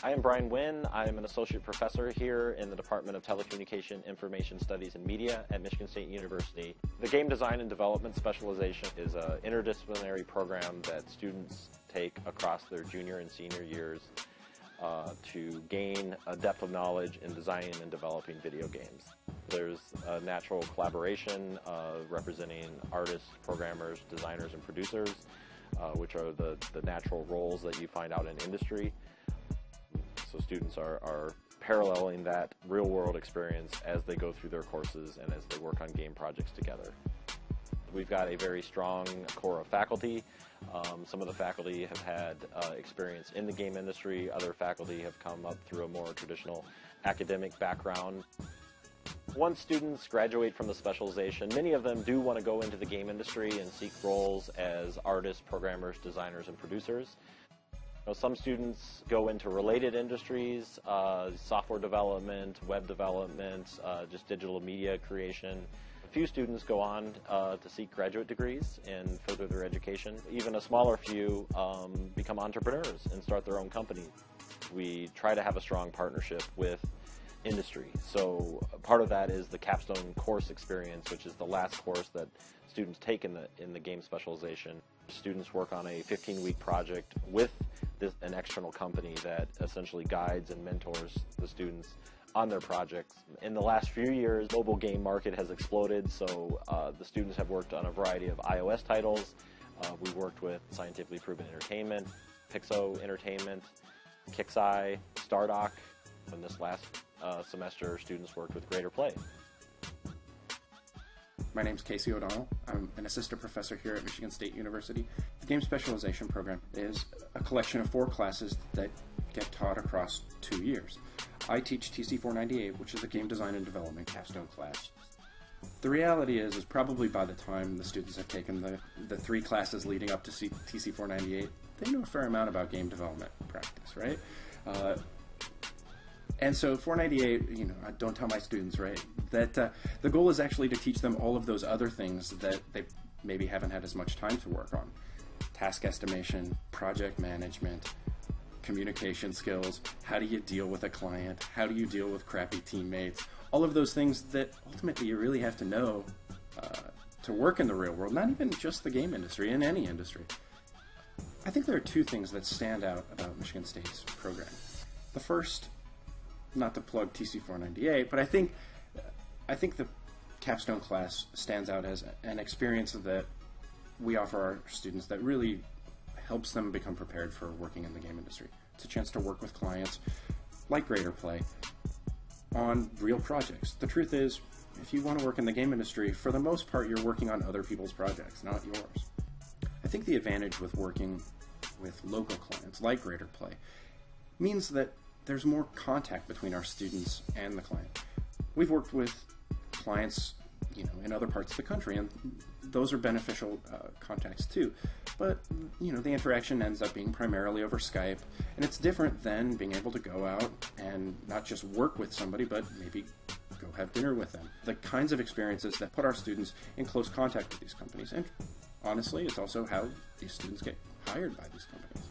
I am Brian Winn. I am an associate professor here in the Department of Telecommunication, Information Studies, and Media at Michigan State University. The Game Design and Development specialization is an interdisciplinary program that students take across their junior and senior years to gain a depth of knowledge in designing and developing video games. There's a natural collaboration representing artists, programmers, designers, and producers, which are the natural roles that you find out in industry. So students are paralleling that real-world experience as they go through their courses and as they work on game projects together. We've got a very strong core of faculty. Some of the faculty have had experience in the game industry. Other faculty have come up through a more traditional academic background. Once students graduate from the specialization, many of them do want to go into the game industry and seek roles as artists, programmers, designers, and producers. Some students go into related industries, software development, web development, just digital media creation. A few students go on to seek graduate degrees and further their education. Even a smaller few become entrepreneurs and start their own company. We try to have a strong partnership with industry. So part of that is the capstone course experience, which is the last course that students take in the game specialization. Students work on a 15-week project with an external company that essentially guides and mentors the students on their projects. In the last few years, the mobile game market has exploded, so the students have worked on a variety of iOS titles. We've worked with Scientifically Proven Entertainment, Pixo Entertainment, Kixeye, Stardock. And this last semester, students worked with Greater Play. My name is Casey O'Donnell. I'm an assistant professor here at Michigan State University. The Game Specialization Program is a collection of 4 classes that get taught across 2 years. I teach TC498, which is a game design and development capstone class. The reality is probably by the time the students have taken the 3 classes leading up to TC498, they know a fair amount about game development practice, right? And so 498, I don't tell my students, right, that the goal is actually to teach them all of those other things that they maybe haven't had as much time to work on. Task estimation, project management, communication skills, how do you deal with a client, how do you deal with crappy teammates, all of those things that ultimately you really have to know to work in the real world, not even just the game industry, in any industry. I think there are 2 things that stand out about Michigan State's program. The first, not to plug TC498, but I think the capstone class stands out as an experience that we offer our students that really helps them become prepared for working in the game industry. It's a chance to work with clients like Greater Play on real projects. The truth is, if you want to work in the game industry, for the most part, you're working on other people's projects, not yours. I think the advantage with working with local clients like Greater Play means that there's more contact between our students and the client. We've worked with clients, in other parts of the country, and those are beneficial contacts too. But, the interaction ends up being primarily over Skype, and it's different than being able to go out and not just work with somebody, but maybe go have dinner with them. The kinds of experiences that put our students in close contact with these companies, and honestly, it's also how these students get hired by these companies.